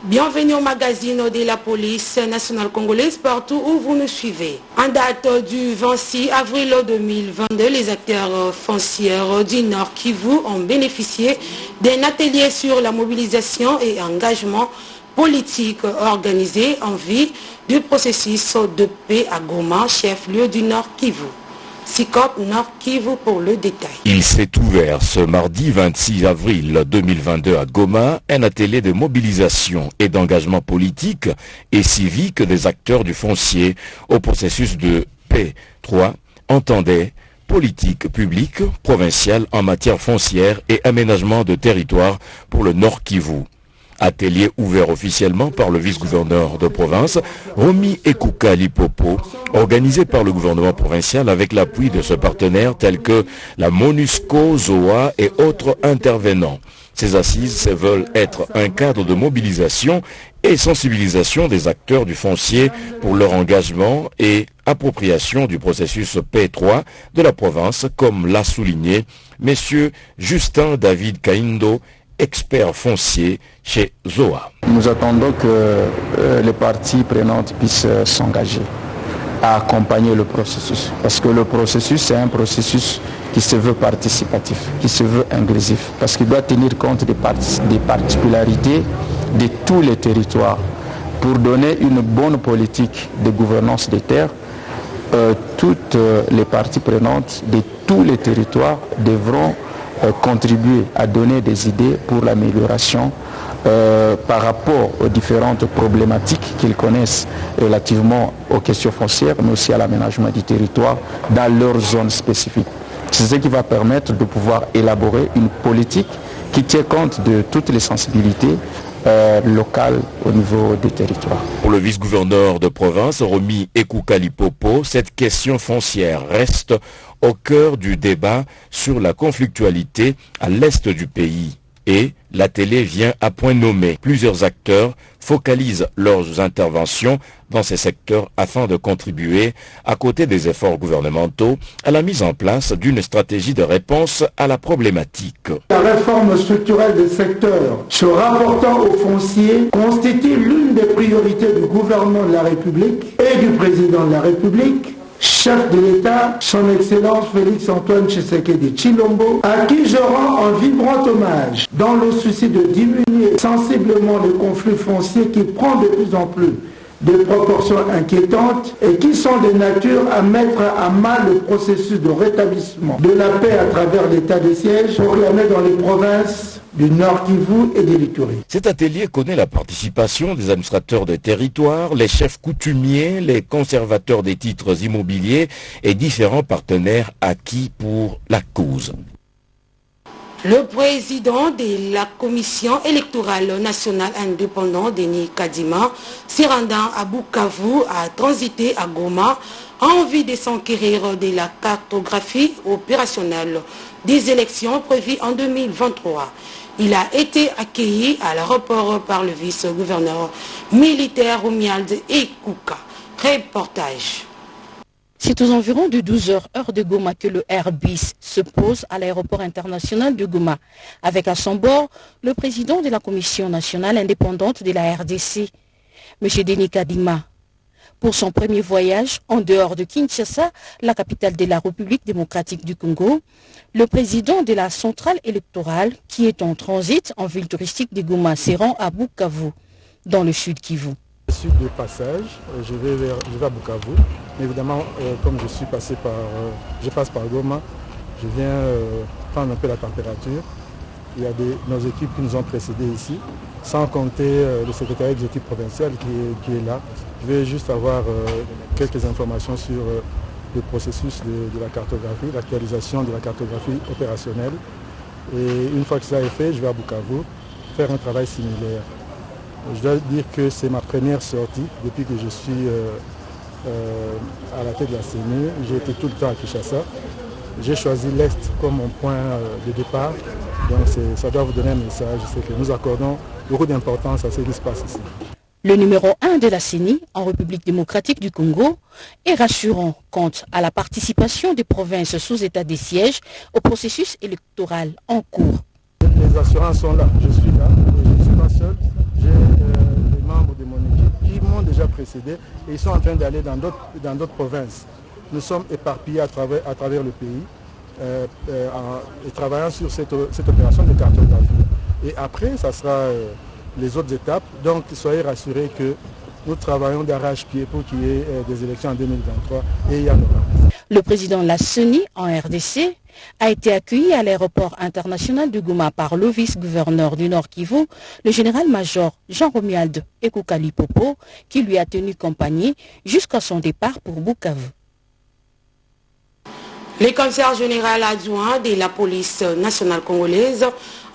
Bienvenue au magazine de la police nationale congolaise partout où vous nous suivez. En date du 26 avril 2022, les acteurs fonciers du Nord Kivu ont bénéficié d'un atelier sur la mobilisation et engagement politique organisé en vue du processus de paix à Goma, chef-lieu du Nord Kivu. SICOP Nord Kivu pour le détail. Il s'est ouvert ce mardi 26 avril 2022 à Goma un atelier de mobilisation et d'engagement politique et civique des acteurs du foncier au processus de paix. 3 entendait politique publique provinciale en matière foncière et aménagement de territoire pour le Nord Kivu. Atelier ouvert officiellement par le vice-gouverneur de province, Romy Ekuka Lipopo, organisé par le gouvernement provincial avec l'appui de ce partenaire tels que la MONUSCO, ZOA et autres intervenants. Ces assises veulent être un cadre de mobilisation et sensibilisation des acteurs du foncier pour leur engagement et appropriation du processus P3 de la province, comme l'a souligné M. Justin David Kaindo, expert foncier chez ZOA. Nous attendons que les parties prenantes puissent s'engager à accompagner le processus. Parce que le processus, c'est un processus qui se veut participatif, qui se veut inclusif. Parce qu'il doit tenir compte des particularités de tous les territoires. Pour donner une bonne politique de gouvernance des terres, toutes les parties prenantes de tous les territoires devront contribuer à donner des idées pour l'amélioration par rapport aux différentes problématiques qu'ils connaissent relativement aux questions foncières, mais aussi à l'aménagement du territoire dans leur zone spécifique. C'est ce qui va permettre de pouvoir élaborer une politique qui tient compte de toutes les sensibilités locales au niveau des territoires. Pour le vice-gouverneur de province, Romy Ekuka Lipopo, cette question foncière reste au cœur du débat sur la conflictualité à l'est du pays. Et l'atelier vient à point nommé. Plusieurs acteurs focalisent leurs interventions dans ces secteurs afin de contribuer, à côté des efforts gouvernementaux, à la mise en place d'une stratégie de réponse à la problématique. La réforme structurelle des secteurs se rapportant au foncier constitue l'une des priorités du gouvernement de la République et du président de la République, chef de l'État, son Excellence Félix-Antoine Tshisekedi Tshilombo, à qui je rends un vibrant hommage dans le souci de diminuer sensiblement le conflit foncier qui prend de plus en plus de proportions inquiétantes et qui sont de nature à mettre à mal le processus de rétablissement de la paix à travers l'état de siège proclamé dans les provinces du Nord Kivu et des Litouries. Cet atelier connaît la participation des administrateurs des territoires, les chefs coutumiers, les conservateurs des titres immobiliers et différents partenaires acquis pour la cause. Le président de la Commission électorale nationale indépendante, Denis Kadima, se rendant à Bukavu, a transité à Goma en vue de s'enquérir de la cartographie opérationnelle des élections prévues en 2023. Il a été accueilli à l'aéroport par le vice-gouverneur militaire Romuald Ekuka. Reportage. C'est aux environs de 12 heures, heure de Goma, que le Airbus se pose à l'aéroport international de Goma, avec à son bord le président de la Commission nationale indépendante de la RDC, M. Denis Kadima. Pour son premier voyage en dehors de Kinshasa, la capitale de la République démocratique du Congo, le président de la centrale électorale, qui est en transit en ville touristique de Goma, se rend à Bukavu, dans le sud Kivu. Je suis de passage, je vais à Bukavu. Évidemment, comme je passe par Goma, je viens prendre un peu la température. Il y a nos équipes qui nous ont précédés ici, sans compter le secrétariat exécutif provincial qui est là. Je vais juste avoir quelques informations sur le processus de la cartographie, l'actualisation de la cartographie opérationnelle. Et une fois que cela est fait, je vais à Bukavu faire un travail similaire. Je dois dire que c'est ma première sortie depuis que je suis à la tête de la CENI. J'ai été tout le temps à Kinshasa. J'ai choisi l'Est comme mon point de départ. Donc ça doit vous donner un message. C'est que nous accordons beaucoup d'importance à ce qui se passe ici. Le numéro 1 de la CENI en République démocratique du Congo est rassurant quant à la participation des provinces sous état de siège au processus électoral en cours. Les assurances sont là. Je suis là. Je ne suis pas seul. J'ai décédés et ils sont en train d'aller dans d'autres provinces. Nous sommes éparpillés à travers le pays et travaillant sur cette opération de cartographie. Et après, ça sera les autres étapes. Donc, soyez rassurés que nous travaillons d'arrache-pied pour qu'il y ait des élections en 2023 et il y en aura. Le président Lasseni, en RDC, a été accueilli à l'aéroport international de Goma par le vice-gouverneur du Nord Kivu, le général-major Jean-Romuald Ekoukali Popo, qui lui a tenu compagnie jusqu'à son départ pour Bukavu. Le commissaire général adjoint de la police nationale congolaise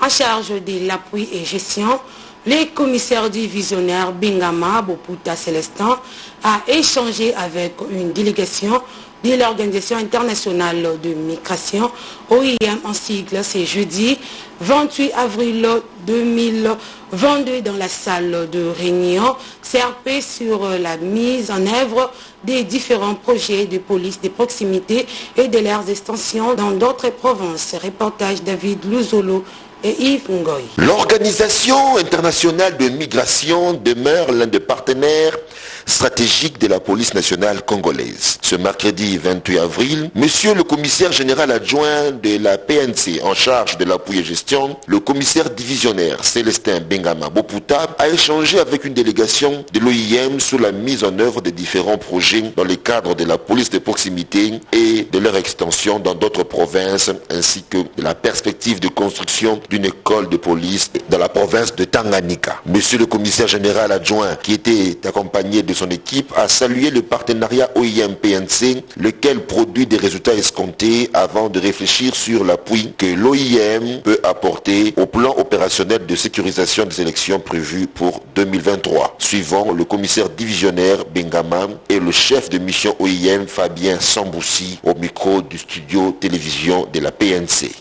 en charge de l'appui et gestion, le commissaire divisionnaire Bingama Boputa Célestin, a échangé avec une délégation de l'Organisation internationale de migration, OIM en sigle, c'est jeudi 28 avril 2022 dans la salle de réunion CRP sur la mise en œuvre des différents projets de police de proximité et de leurs extensions dans d'autres provinces. Reportage David Luzolo et Yves Ngoy. L'Organisation internationale de migration demeure l'un des partenaires stratégiques de la police nationale congolaise. Ce mercredi 28 avril, monsieur le commissaire général adjoint de la PNC en charge de l'appui et gestion, le commissaire divisionnaire Célestin Bengama Boputa a échangé avec une délégation de l'OIM sur la mise en œuvre des différents projets dans le cadre de la police de proximité et de leur extension dans d'autres provinces, ainsi que de la perspective de construction d'une école de police dans la province de Tanganyika. Monsieur le commissaire général adjoint, qui était accompagné de son équipe, a salué le partenariat OIM-PNC, lequel produit des résultats escomptés avant de réfléchir sur l'appui que l'OIM peut apporter au plan opérationnel de sécurisation des élections prévues pour 2023. Suivant le commissaire divisionnaire Bengama et le chef de mission OIM Fabien Samboussi au micro du studio télévision de la PNC.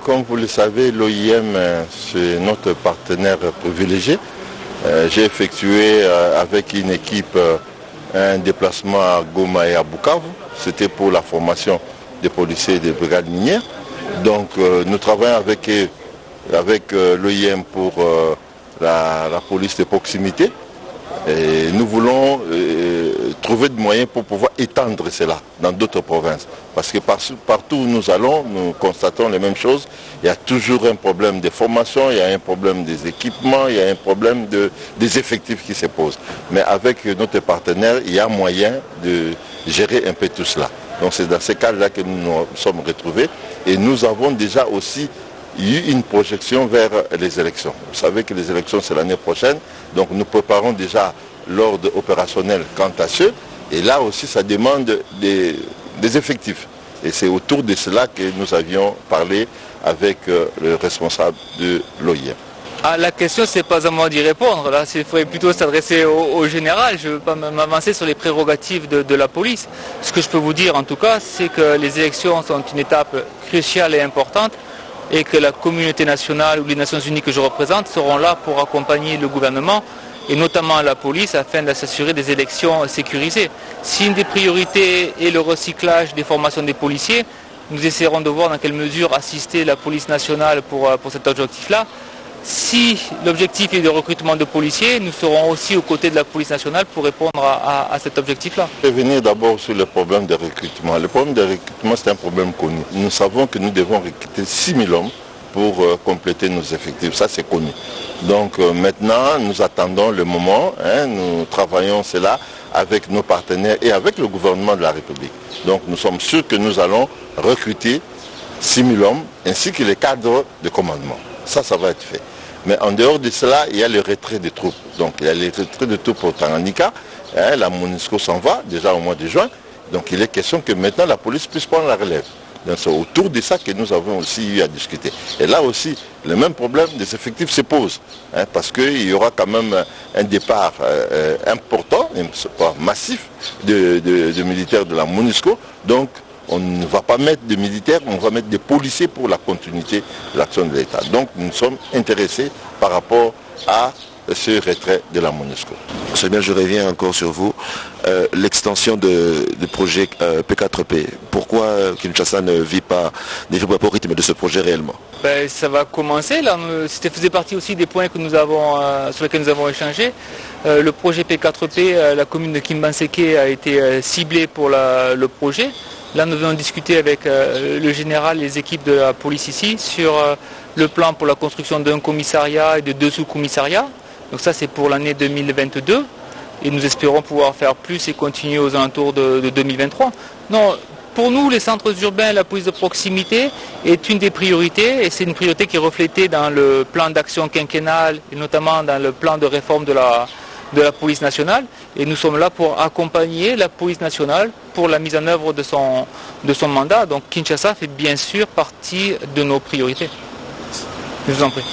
Comme vous le savez, l'OIM c'est notre partenaire privilégié. J'ai effectué avec une équipe un déplacement à Goma et à Bukavu. C'était pour la formation des policiers des brigades minières. Donc nous travaillons avec l'OIM pour la police de proximité. Et nous voulons trouver des moyens pour pouvoir étendre cela dans d'autres provinces. Parce que partout où nous allons, nous constatons les mêmes choses. Il y a toujours un problème de formation, il y a un problème des équipements, il y a un problème des effectifs qui se posent. Mais avec notre partenaire, il y a moyen de gérer un peu tout cela. Donc c'est dans ces cas-là que nous nous sommes retrouvés. Et nous avons déjà aussi eu une projection vers les élections. Vous savez que les élections, c'est l'année prochaine. Donc nous préparons déjà l'ordre opérationnel quant à ce. Et là aussi, ça demande des effectifs. Et c'est autour de cela que nous avions parlé avec le responsable de l'OIM. La question, c'est pas à moi d'y répondre. Là, il faudrait plutôt s'adresser au général. Je ne veux pas m'avancer sur les prérogatives de la police. Ce que je peux vous dire, en tout cas, c'est que les élections sont une étape cruciale et importante et que la communauté nationale ou les Nations Unies que je représente seront là pour accompagner le gouvernement et notamment la police afin de s'assurer des élections sécurisées. Si une des priorités est le recyclage des formations des policiers, nous essaierons de voir dans quelle mesure assister la police nationale pour cet objectif-là. Si l'objectif est de recrutement de policiers, nous serons aussi aux côtés de la police nationale pour répondre à cet objectif-là. Je vais revenir d'abord sur le problème de recrutement. Le problème de recrutement, c'est un problème connu. Nous savons que nous devons recruter 6 000 hommes pour compléter nos effectifs. Ça, c'est connu. Donc maintenant, nous attendons le moment. Nous travaillons cela avec nos partenaires et avec le gouvernement de la République. Donc nous sommes sûrs que nous allons recruter 6 000 hommes ainsi que les cadres de commandement. Ça va être fait. Mais en dehors de cela, il y a le retrait des troupes. Donc il y a le retrait de troupes au Tanganyika. La MONUSCO s'en va déjà au mois de juin. Donc il est question que maintenant la police puisse prendre la relève. Donc c'est autour de ça que nous avons aussi eu à discuter. Et là aussi, le même problème des effectifs se pose. Parce qu'il y aura quand même un départ important, massif de militaires de la MONUSCO. Donc on ne va pas mettre de militaires, on va mettre des policiers pour la continuité de l'action de l'État. Donc nous sommes intéressés par rapport à ce retrait de la MONUSCO. C'est bien, je reviens encore sur vous. L'extension du projet P4P, pourquoi Kinshasa ne vit pas au rythme de ce projet réellement? Ça va commencer. Là, c'était faisait partie aussi des points que nous avons, sur lesquels nous avons échangé. Le projet P4P, la commune de Kimbanseke a été ciblée pour le projet. Là, nous venons discuter avec le général, les équipes de la police ici, sur le plan pour la construction d'un commissariat et de 2 sous-commissariats. Donc ça, c'est pour l'année 2022. Et nous espérons pouvoir faire plus et continuer aux alentours de 2023. Non, pour nous, les centres urbains, la police de proximité est une des priorités et c'est une priorité qui est reflétée dans le plan d'action quinquennal et notamment dans le plan de réforme de la police nationale. Et nous sommes là pour accompagner la police nationale pour la mise en œuvre de son mandat. Donc Kinshasa fait bien sûr partie de nos priorités. Je vous en prie.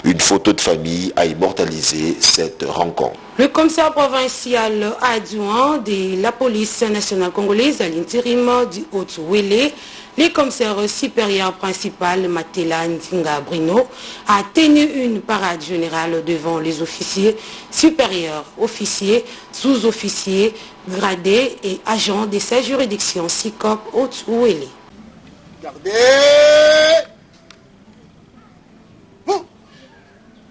Une photo de famille a immortalisé cette rencontre. Le commissaire provincial adjoint de la police nationale congolaise à l'intérim du Haut-Ouélé, le commissaire supérieur principal Matela Ndinga Brino, a tenu une parade générale devant les officiers supérieurs, officiers, sous-officiers, gradés et agents de sa juridiction SICOP Haut-Ouélé.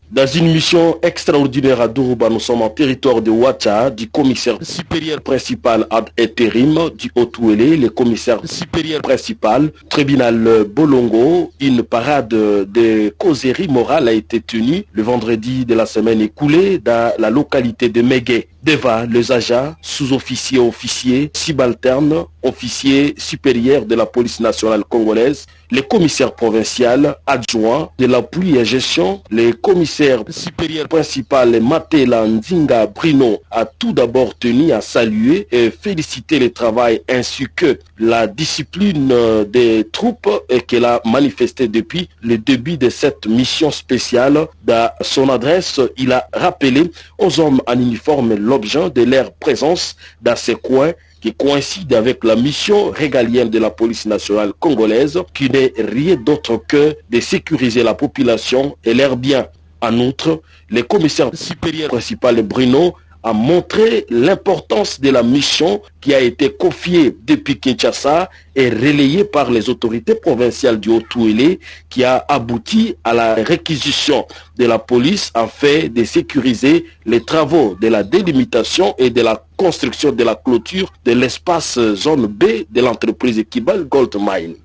Dans une mission extraordinaire à Dourouba, nous sommes en territoire de Ouacha, du commissaire supérieur principal ad intérim du Haut-Ouélé, le commissaire supérieur principal, tribunal Bolongo. Une parade de causerie morale a été tenue le vendredi de la semaine écoulée dans la localité de Mégué. Devant les agents, sous-officiers, officiers, subalternes, officiers supérieurs de la police nationale congolaise, les commissaires provinciaux adjoints de l'appui et gestion, les commissaires supérieurs principal Matela Ndinga Brino a tout d'abord tenu à saluer et féliciter le travail ainsi que la discipline des troupes qu'elle a manifesté depuis le début de cette mission spéciale. Dans son adresse, il a rappelé aux hommes en uniforme l'objet de leur présence dans ces coins qui coïncide avec la mission régalienne de la police nationale congolaise qui n'est rien d'autre que de sécuriser la population et leurs biens. En outre, le commissaire supérieur principal Bruno a montré l'importance de la mission qui a été confiée depuis Kinshasa et relayée par les autorités provinciales du Haut-Ouélé qui a abouti à la réquisition de la police afin de sécuriser les travaux de la délimitation et de la construction de la clôture de l'espace zone B de l'entreprise Kibal Gold Mine.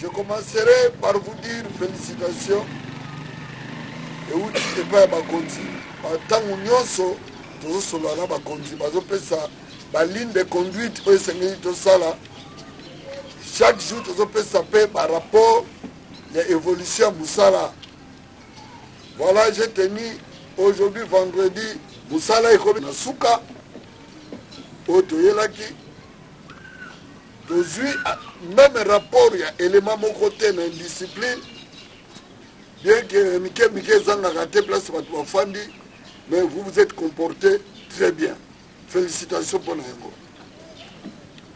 Je commencerai par vous dire félicitations et vous dites pas tant nyonso tozosolola na bakonzi bazopesa ligne de conduite oyo esengeli tosala chaque jour tozopesa mpe rapport ya évolution ya mosala. Voilà, j'ai tenu aujourd'hui vendredi mosala ekomi na suka oyo toyelaki tozwi même rapport ya élément moko te na indiscipline bien que mike ezangaka te place bato bafandi. Mais vous vous êtes comporté très bien. Félicitations pour nous.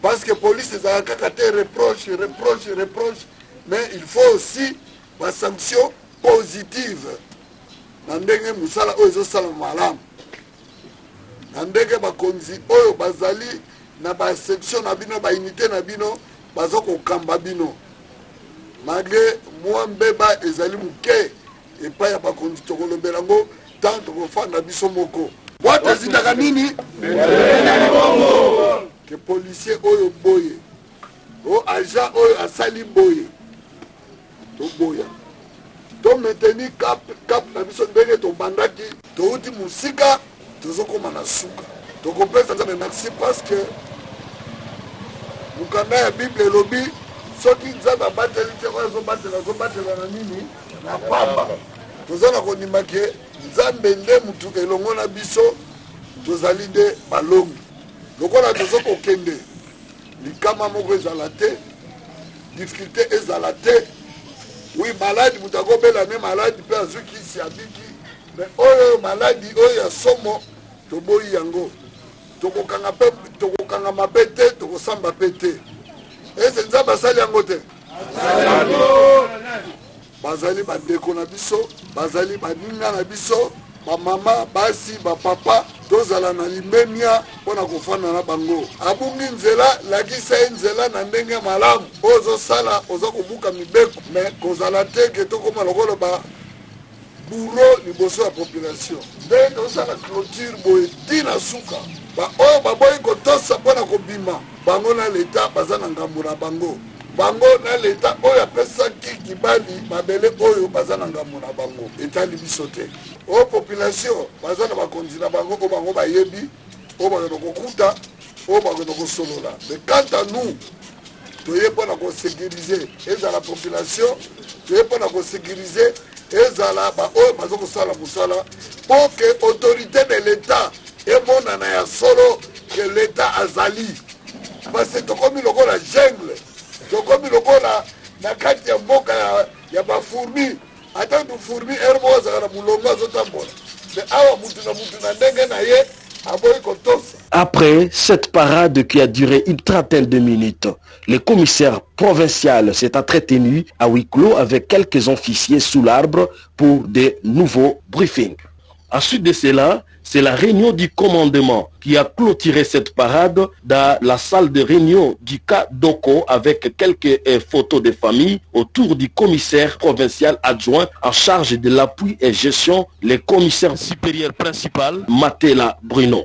Parce que la police est à reproche, mais il faut aussi des sanctions positives. Nandenge musala oyo sala malam. Nandenge bakonzi oyo bazali na ba section na bino ba unité na bino bazoko kamba bino. Malgré moi mbeba ezali muke et pas ya bakonzi tokolo belango. Tant que biso moko boîte zitaka nini que policier oyo boye o agent oyo asali boye to boya to maintenir cap na biso ndenge to bandaki to uti musika tozokoma na suka to kopesa nzambe merci parce que mukanda ya bible elobi soki nzambe abateli te oyo azobatela na nini na pamba tozala kondima ke nzambe nde mutu elongo na biso tozali nde balongi lokola tozokokende likama moko ezala te difficulté ezala te oui maladi mutu akobela ne maladi mpe azwi kisi abiki mais oyo maladi oyo ya somo toboyi yango tokokanga mabe te tokosamba mpe te ese nzambe asali yango te bazali bandeko na biso bazali baninga na biso bamama basi bapapa tozala na limemia mpona kofanda na bango abungi nzela lakisa ye nzela na ndenge malamu oyo ozosala oza kobuka mibeko me kozala te ke tokoma lokolo buro liboso ya population nde tozosala clôture boye tina suka oyo baboyi kotosa mpona kobima bango na leta baza na ngambo na bango na leta oyo apesaki kibali mabele oyo baza na ngambo na bango etali biso te oyo population baza na bakonzi na bango oyo bango bayebi oyo bakenda kokuta oyo bakenda kosolola mais quant à nous toye mpona kosécurize ezala population toye mpona kosécurize ezala baoyo baza kosala mosala mpo ke autorité de l'état emonana ya solo ke l'état azali parce que tokomi lokola jungle tokomi lokola na kati ya mboka ya bafourmi ata fourmi ere moko azaka na mulongo azotambola me awa mutu na ndenge na ye aboyi kotosa. Après cette parade qui a duré une trentaine de minutes, le commissaire provincial s'est entretenu à huis clos avec quelques officiers sous l'arbre pour des nouveaux briefings. Ensuite de cela, c'est la réunion du commandement qui a clôturé cette parade dans la salle de réunion du cas Doko avec quelques photos de famille autour du commissaire provincial adjoint en charge de l'appui et gestion, le commissaire supérieur principal, Matela Bruno.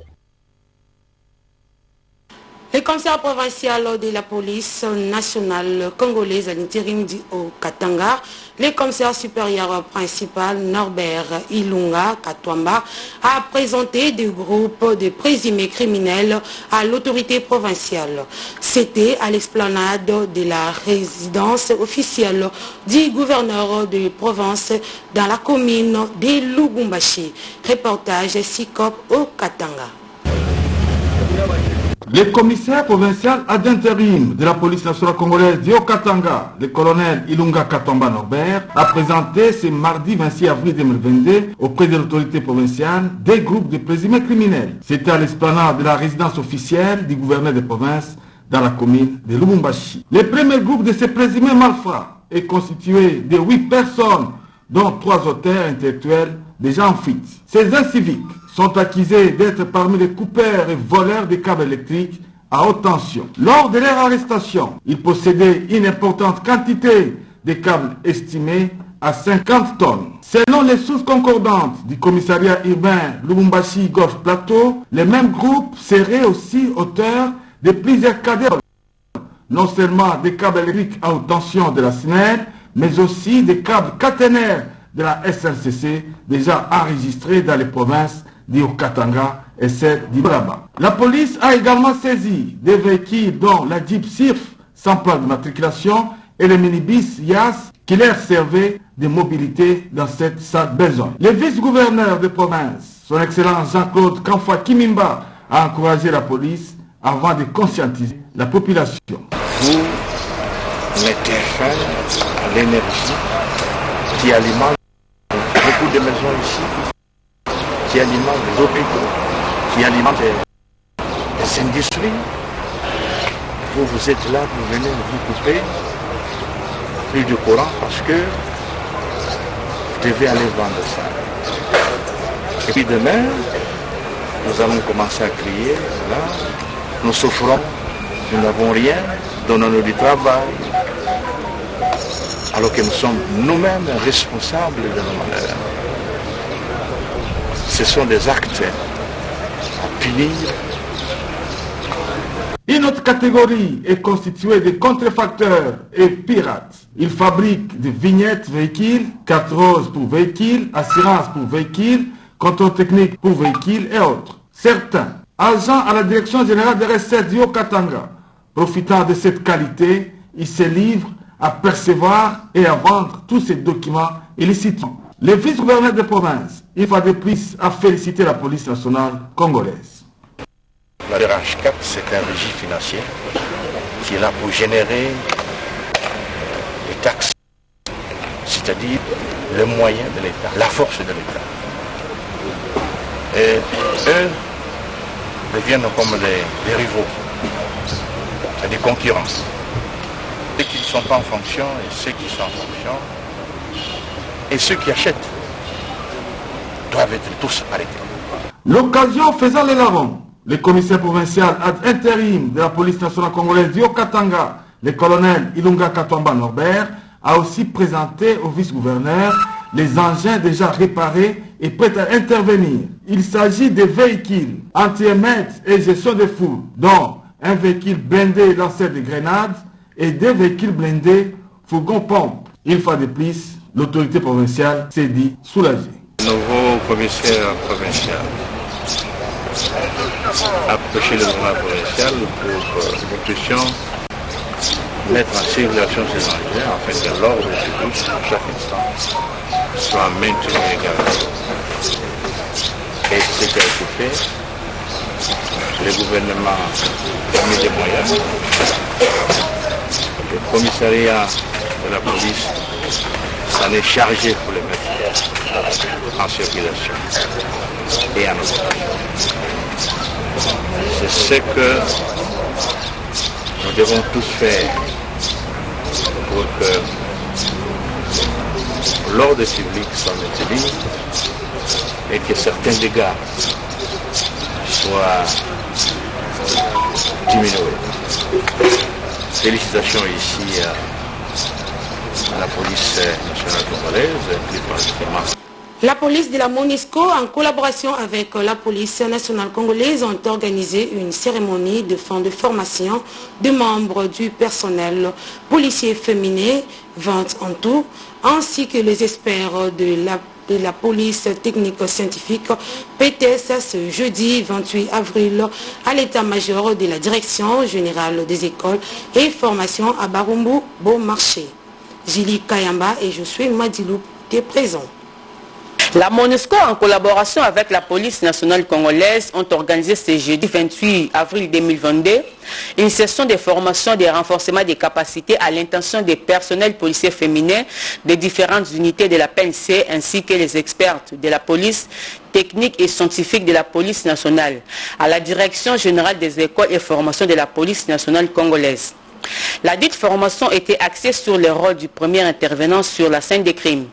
Le commissaire provincial de la police nationale congolaise à l'intérim du Haut-Katanga, le commissaire supérieur principal Norbert Ilunga Katwamba a présenté des groupes de présumés criminels à l'autorité provinciale. C'était à l'esplanade de la résidence officielle du gouverneur de province dans la commune de Lubumbashi. Reportage Sikop au Katanga. Le commissaire provincial d'intérim de la police nationale congolaise du Haut-Katanga, le colonel Ilunga Katwamba Norbert, a présenté ce mardi 26 avril 2022 auprès de l'autorité provinciale des groupes de présumés criminels. C'était à l'esplanade de la résidence officielle du gouverneur de province dans la commune de Lubumbashi. Le premier groupe de ces présumés malfrats est constitué de 8 personnes, dont 3 auteurs intellectuels déjà en fuite. Ces inciviques sont accusés d'être parmi les coupeurs et voleurs des câbles électriques à haute tension. Lors de leur arrestation, ils possédaient une importante quantité de câbles estimés à 50 tonnes. Selon les sources concordantes du commissariat urbain Lubumbashi Golf Plateau, les mêmes groupes seraient aussi auteurs de plusieurs cas de vol, non seulement des câbles électriques à haute tension de la SNEL, mais aussi des câbles caténaires de la SNCC déjà enregistrés dans les provinces du Haut-Katanga et celle du Braba. La police a également saisi des véhicules dont la Jeep Sirf sans plaque de matriculation et le minibus Yas qui leur servaient de mobilité dans cette sale besoin. Le vice-gouverneur de province, son excellence Jean-Claude Kamfa Kimimba, a encouragé la police avant de conscientiser la population. Vous mettez fin à l'énergie qui alimente beaucoup de maisons ici, qui alimente les hôpitaux, qui alimente les industries. Vous êtes là, vous venez vous couper plus du courant parce que vous devez aller vendre ça. Et puis demain, nous allons commencer à crier, là, nous souffrons, nous n'avons rien, donnons-nous du travail, alors que nous sommes nous-mêmes responsables de nos malheurs. Ce sont des actes à punir. Une autre catégorie est constituée de contrefacteurs et pirates. Ils fabriquent des vignettes véhicules, cartes roses pour véhicules, assurance pour véhicules, contrôle technique pour véhicules et autres. Certains, agents à la direction générale des recettes du Haut-Katanga, profitant de cette qualité, ils se livrent à percevoir et à vendre tous ces documents illicites. Le vice-gouverneur de province, une fois de plus, a félicité la police nationale congolaise. La DRH4, c'est un régime financier qui est là pour générer des taxes, c'est-à-dire le moyen de l'État, la force de l'État. Et eux deviennent comme des rivaux, c'est-à-dire concurrents. Ceux qui ne sont pas en fonction et ceux qui sont en fonction et ceux qui achètent. doivent être tous arrêtés. L'occasion faisant les larrons, le commissaire provincial ad intérim de la police nationale congolaise du Haut-Katanga, le colonel Ilunga Katomba Norbert, a aussi présenté au vice-gouverneur les engins déjà réparés et prêts à intervenir. Il s'agit des véhicules anti-émettes et gestion des foules, dont un véhicule blindé lanceur de grenades et 2 véhicules blindés fourgon-pompe. Une fois de plus, l'autorité provinciale s'est dit soulagée. Nouveau commissaire provincial a approché le gouvernement provincial pour que nous puissions mettre en circulation ces engins afin que l'ordre public à chaque instant soit maintenu également. Et ce qui a été fait, le gouvernement a mis des moyens. Le commissariat de la police s'en est chargé pour les mettre en circulation et en opération. C'est ce que nous devons tous faire pour que l'ordre public soit maintenu et que certains dégâts soient diminués. Félicitations ici à la police nationale congolaise, plus particulièrement. La police de la MONUSCO, en collaboration avec la police nationale congolaise, ont organisé une cérémonie de fin de formation de membres du personnel policier féminin, 20 en tout, ainsi que les experts de la police technique scientifique PTS ce jeudi 28 avril à l'état-major de la direction générale des écoles et formations à Barumbu, Beaumarchais. Julie Kayamba et je suis Madilou qui est présent. La MONUSCO, en collaboration avec la police nationale congolaise, ont organisé ce jeudi 28 avril 2022 une session de formation de renforcement des capacités à l'intention des personnels policiers féminins des différentes unités de la PNC ainsi que les experts de la police technique et scientifique de la police nationale à la direction générale des écoles et formations de la police nationale congolaise. La dite formation était axée sur le rôle du premier intervenant sur la scène des crimes.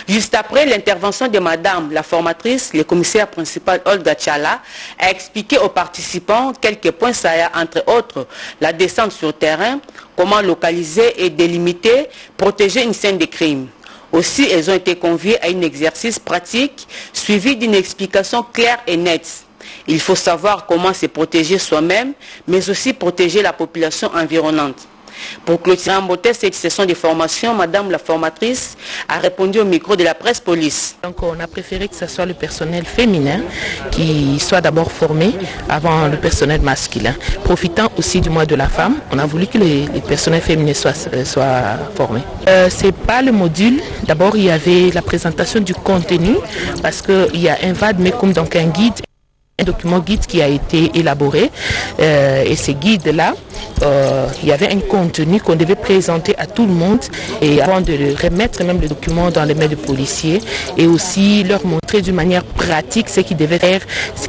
Juste après l'intervention de Madame la formatrice, le commissaire principal Olga Tchala a expliqué aux participants quelques points saillants, entre autres la descente sur terrain, comment localiser et délimiter, protéger une scène de crime. Aussi, elles ont été conviées à un exercice pratique suivi d'une explication claire et nette. Il faut savoir comment se protéger soi-même, mais aussi protéger la population environnante. Pour clôturer en beauté cette session de formation, Madame la formatrice a répondu au micro de la presse police. Donc on a préféré que ce soit le personnel féminin qui soit d'abord formé avant le personnel masculin. Profitant aussi du mois de la femme, on a voulu que les personnels féminins soient formés. C'est pas le module. D'abord il y avait la présentation du contenu parce qu'il y a un VAD-MECUM, donc un guide. Un document guide qui a été élaboré et ces guides-là, il y avait un contenu qu'on devait présenter à tout le monde et avant de remettre même le document dans les mains des policiers et aussi leur montrer d'une manière pratique ce qu'ils devaient faire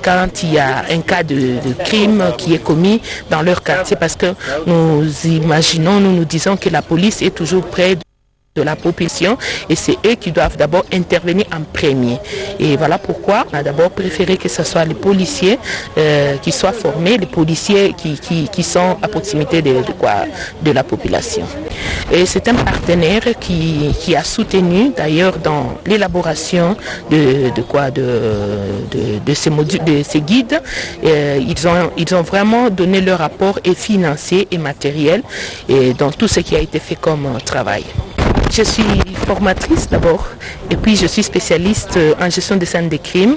quand il y a un cas de crime qui est commis dans leur quartier parce que nous nous disons que la police est toujours près de la population et c'est eux qui doivent d'abord intervenir en premier. Et voilà pourquoi on a d'abord préféré que ce soit les policiers qui soient formés, les policiers qui sont à proximité de la population. Et c'est un partenaire qui a soutenu d'ailleurs dans l'élaboration de ces modules, de ces guides. Ils ont vraiment donné leur apport et financier et matériel et dans tout ce qui a été fait comme travail. Je suis formatrice d'abord et puis je suis spécialiste en gestion des scènes de crime.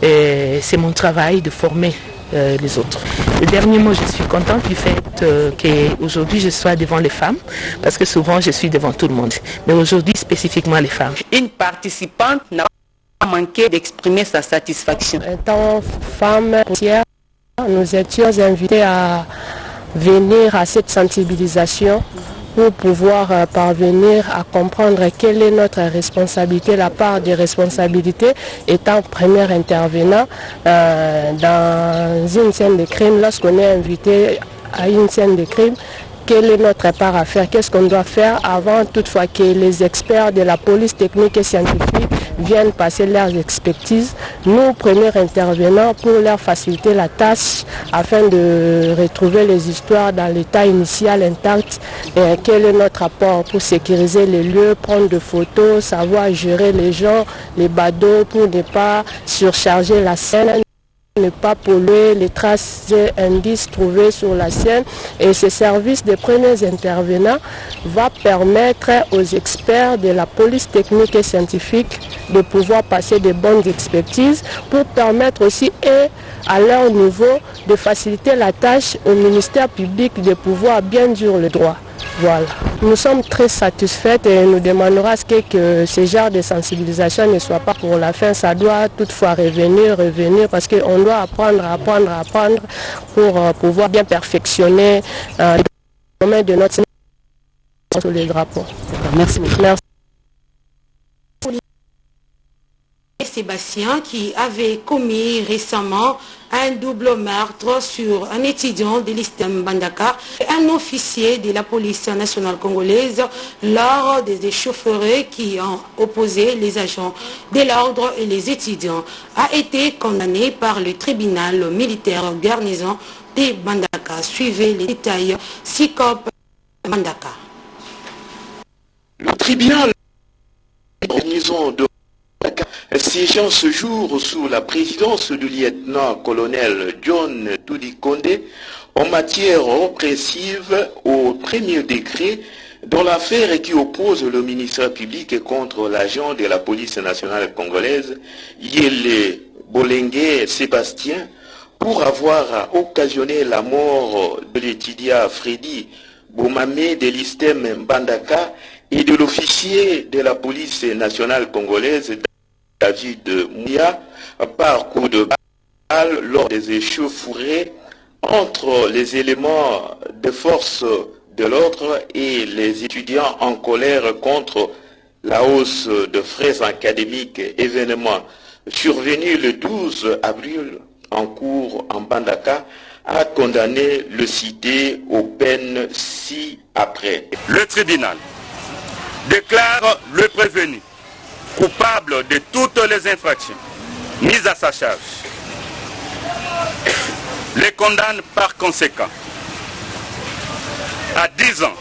C'est mon travail de former les autres. Le dernier mot, je suis contente du fait qu'aujourd'hui je sois devant les femmes parce que souvent je suis devant tout le monde. Mais aujourd'hui spécifiquement les femmes. Une participante n'a pas manqué d'exprimer sa satisfaction. Étant femme policière, nous étions invités à venir à cette sensibilisation pour pouvoir parvenir à comprendre quelle est notre responsabilité, la part des responsabilités étant premier intervenant dans une scène de crime. Lorsqu'on est invité à une scène de crime, quelle est notre part à faire, qu'est-ce qu'on doit faire avant toutefois que les experts de la police technique et scientifique viennent passer leurs expertises, nous, premiers intervenants, pour leur faciliter la tâche afin de retrouver les histoires dans l'état initial intact. Et quel est notre apport pour sécuriser les lieux, prendre des photos, savoir gérer les gens, les badauds pour ne pas surcharger la scène, ne pas polluer les traces et indices trouvés sur la scène. Et ce service des premiers intervenants va permettre aux experts de la police technique et scientifique de pouvoir passer de bonnes expertises pour permettre aussi, et à leur niveau, de faciliter la tâche au ministère public de pouvoir bien dire le droit. Voilà. Nous sommes très satisfaits et nous demanderons à ce que ce genre de sensibilisation ne soit pas pour la fin. Ça doit toutefois revenir parce qu'on doit apprendre pour pouvoir bien perfectionner le domaine de notre sur les drapeaux. Merci. Sébastien, qui avait commis récemment un double meurtre sur un étudiant de l'ISTEM Bandaka et un officier de la police nationale congolaise lors des échauffourées qui ont opposé les agents de l'ordre et les étudiants, a été condamné par le tribunal militaire garnison de Bandaka. Suivez les détails. SICOP Bandaka. Le tribunal garnison de siégeant ce jour sous la présidence du lieutenant-colonel John Tudikonde en matière répressive au premier décret dans l'affaire qui oppose le ministère public contre l'agent de la police nationale congolaise, Yele Bolengue Sébastien, pour avoir occasionné la mort de l'étudiant Freddy Boumamé de l'ISTEM Bandaka et de l'officier de la police nationale congolaise David Mouya par coup de balle lors des échauffourées entre les éléments de force de l'ordre et les étudiants en colère contre la hausse de frais académiques, événement survenu le 12 avril en cours en Bandaka, a condamné le cité aux peines ci-après. Le tribunal déclare le prévenu coupable de toutes les infractions mises à sa charge. Les condamne par conséquent à 10 ans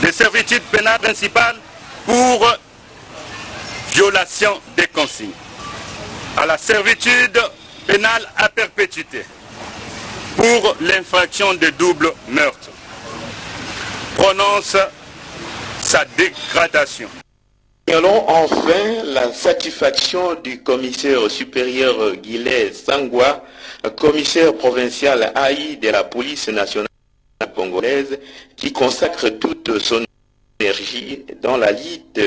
de servitude pénale principale pour violation des consignes, à la servitude pénale à perpétuité pour l'infraction de double meurtre. Prononce sa dégradation. Allons enfin la satisfaction du commissaire supérieur Guillet Sangwa, commissaire provincial AI de la police nationale congolaise, qui consacre toute son énergie dans la lutte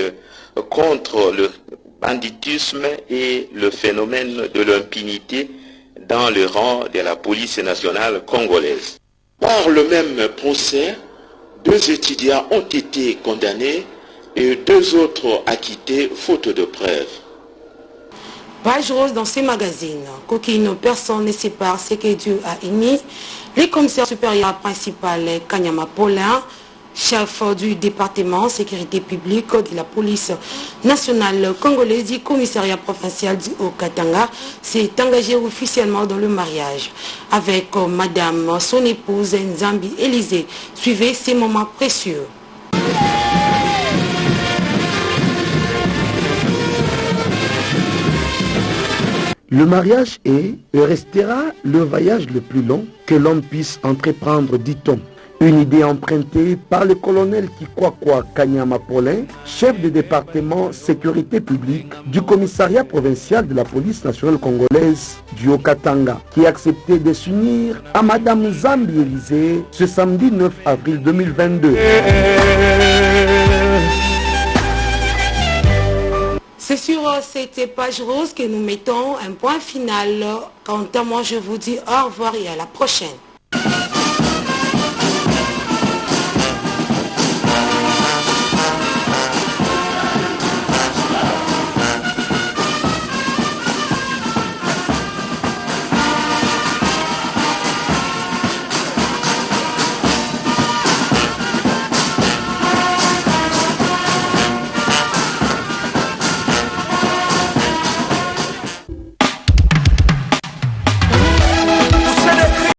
contre le banditisme et le phénomène de l'impunité dans le rang de la police nationale congolaise. Par le même procès, 2 étudiants ont été condamnés et 2 autres acquittés faute de preuves. Page rose dans ces magazines. Qu'aucune personne ne sépare ce que Dieu a émis. Le commissaire supérieur principal Kanyama Paulin, chef du département sécurité publique de la police nationale congolaise du commissariat provincial du Haut-Katanga, s'est engagé officiellement dans le mariage avec madame, son épouse Nzambi Élysée. Suivez ces moments précieux. Le mariage est et restera le voyage le plus long que l'homme puisse entreprendre, dit-on. Une idée empruntée par le colonel Kikwakwa Kanyama Paulin, chef du département sécurité publique du commissariat provincial de la police nationale congolaise du Haut-Katanga, qui a accepté de s'unir à madame Nzambi Élysée ce samedi 9 avril 2022. C'est sur cette page rose que nous mettons un point final. Quant à moi, je vous dis au revoir et à la prochaine.